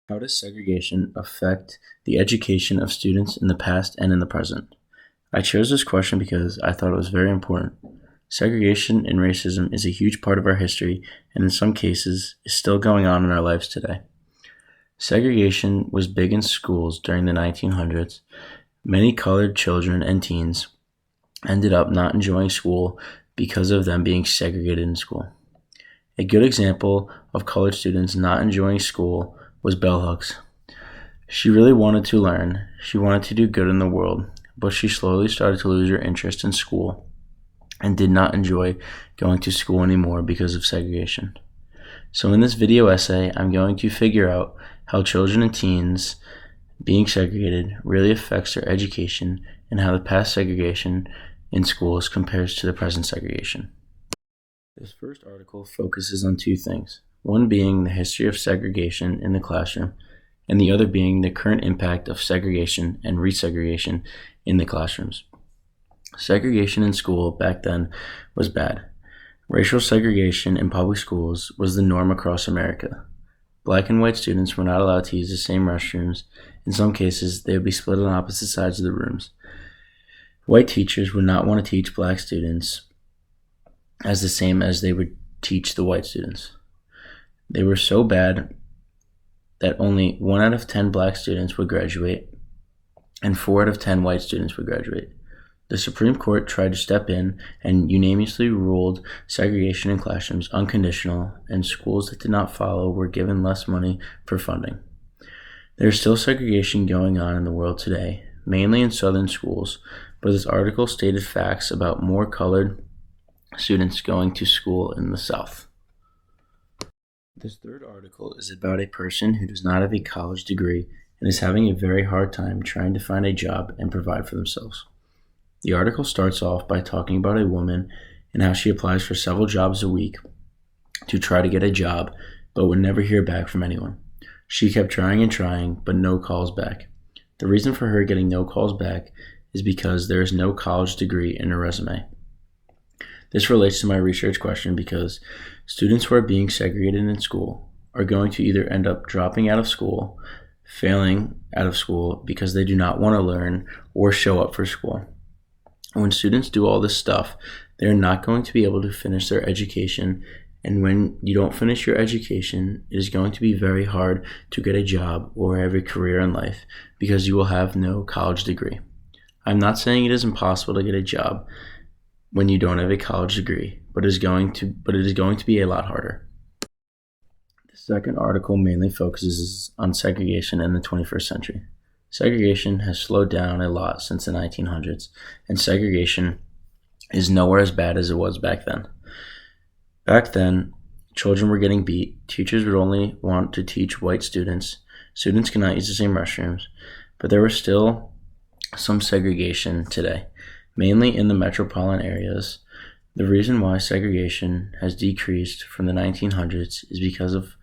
How does segregation affect the education of students in the past and in the present? I chose this question because I thought it was very important. Segregation and racism is a huge part of our history and in some cases is still going on in our lives today. Segregation was big in schools during the 1900s. Many colored children and teens ended up not enjoying school because of them being segregated in school. A good example of colored students not enjoying school was Bell Hooks. She really wanted to learn. She wanted to do good in the world, but she slowly started to lose her interest in school and did not enjoy going to school anymore because of segregation. So in this video essay, I'm going to figure out how children and teens being segregated really affects their education and how the past segregation in schools compares to the present segregation. This first article focuses on two things, one being the history of segregation in the classroom, and the other being the current impact of segregation and resegregation in the classrooms. Segregation in school back then was bad. Racial segregation in public schools was the norm across America. Black and white students were not allowed to use the same restrooms. In some cases, they would be split on opposite sides of the rooms. White teachers would not want to teach black students as the same as they would teach the white students. They were so bad that only 1 out of 10 black students would graduate and 4 out of 10 white students would graduate. The Supreme Court tried to step in and unanimously ruled segregation in classrooms unconditional, and schools that did not follow were given less money for funding. There is still segregation going on in the world today, mainly in southern schools, but this article stated facts about more colored students going to school in the South. This third article is about a person who does not have a college degree and is having a very hard time trying to find a job and provide for themselves. The article starts off by talking about a woman and how she applies for several jobs a week to try to get a job, but would never hear back from anyone. She kept trying and trying, but no calls back. The reason for her getting no calls back is because there is no college degree in her resume. This relates to my research question because students who are being segregated in school are going to either end up dropping out of school, failing out of school because they do not want to learn or show up for school. When students do all this stuff, they're not going to be able to finish their education, and when you don't finish your education, it is going to be very hard to get a job or have a career in life because you will have no college degree. I'm not saying it is impossible to get a job when you don't have a college degree, but it is going to be a lot harder. The second article mainly focuses on segregation in the 21st century. Segregation has slowed down a lot since the 1900s, and segregation is nowhere as bad as it was back then. Back then, children were getting beat, teachers would only want to teach white students, students cannot use the same restrooms, but there was still some segregation today, mainly in the metropolitan areas. The reason why segregation has decreased from the 1900s is because of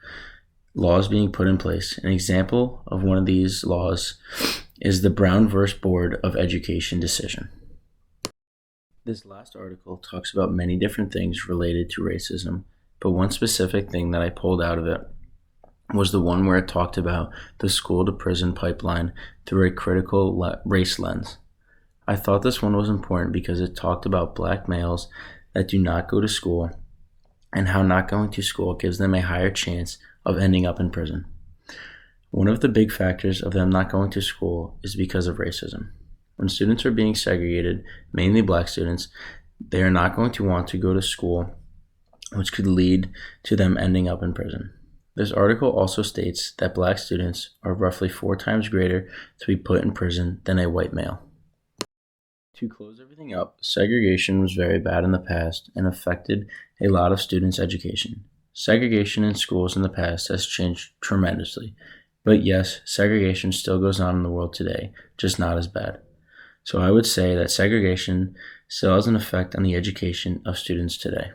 laws being put in place. An example of one of these laws is the Brown v. Board of Education decision. This last article talks about many different things related to racism, but one specific thing that I pulled out of it was the one where it talked about the school to prison pipeline through a critical race lens. I thought this one was important because it talked about black males that do not go to school and how not going to school gives them a higher chance of ending up in prison. One of the big factors of them not going to school is because of racism. When students are being segregated, mainly black students, they are not going to want to go to school, which could lead to them ending up in prison. This article also states that black students are roughly 4 times greater to be put in prison than a white male. To close everything up, segregation was very bad in the past and affected a lot of students' education. Segregation in schools in the past has changed tremendously, but yes, segregation still goes on in the world today, just not as bad. So I would say that segregation still has an effect on the education of students today.